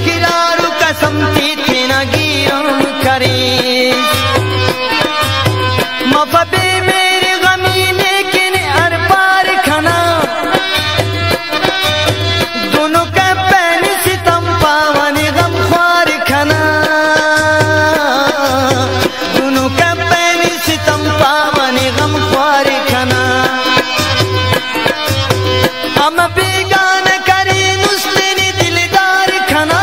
किरारू कसम थी न गिरम करे मफबे मेरे गमी लेकिन हर पार खना दोनों का पैन सितम पावन गम ख्वार खना दोनों का पैन सितम पावन गम ख्वार खना हम बेगान करे मुस्लिम दिलदार खना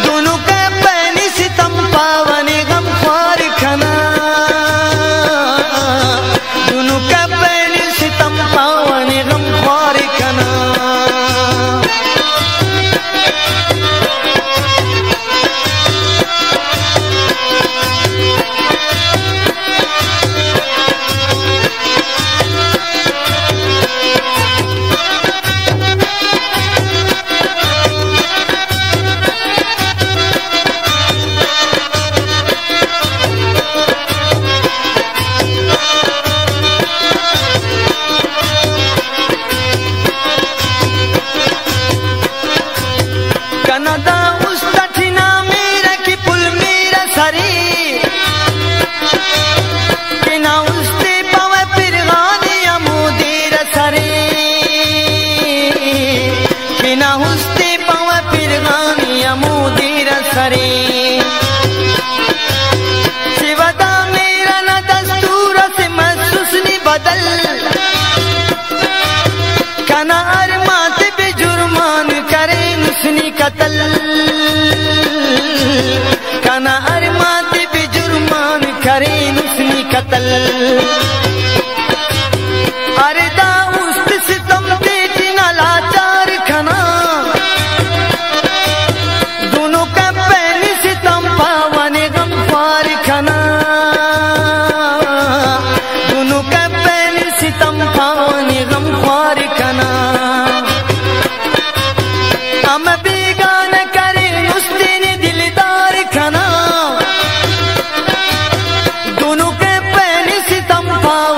दोनों का पैन सितम पावन गम ख्वार खना दोनों का पैन सितम पावन गम ख्वार खना कनदा उस तठिना मेरा की पुल मेरा सरी कि ना उसते पवे पिरगाने अमूदीर सरी कि ना उसते पवे पिरगाने अमूदीर सरी शिवदा मेरा न दस्तूर से महसूस नहीं बदल कना अरमात भी जुर्मान करे नुस्नी कतल कना अरमात भी जुर्मान करे नुस्नी कतल अरदा उस्त सितम बेटी न लाचार खना दोनों का पैन सितम पावन गम ख्वार खना दोनों का पैन सितम पावन गम ख्वार खना हम बेगान करे मुस्लिम दिलदार खना दोनों के पैन सितम पावन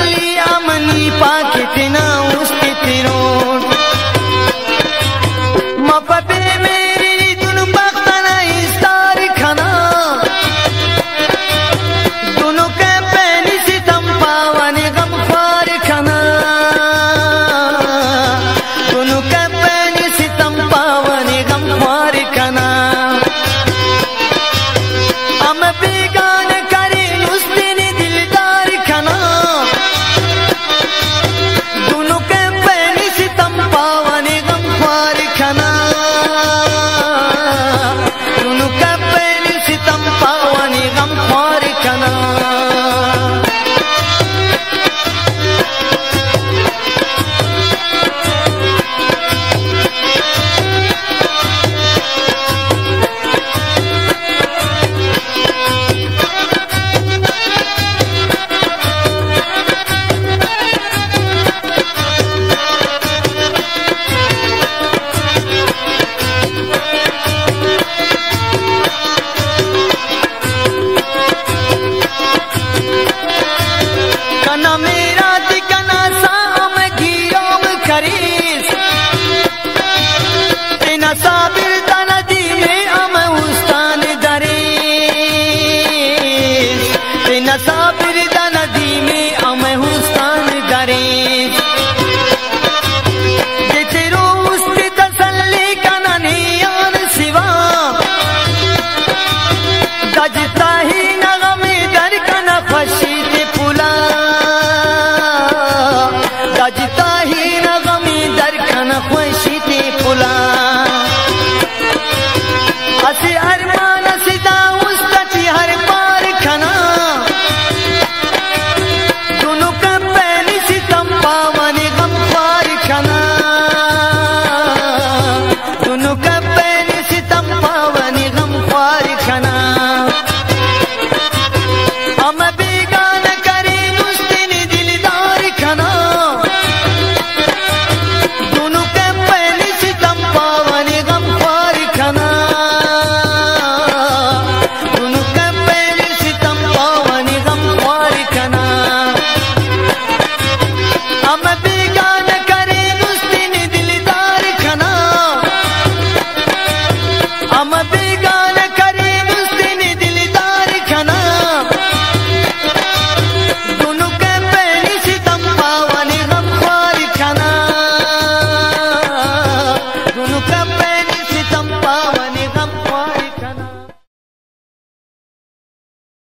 गली आमनी पाके तना उसके तिरोड़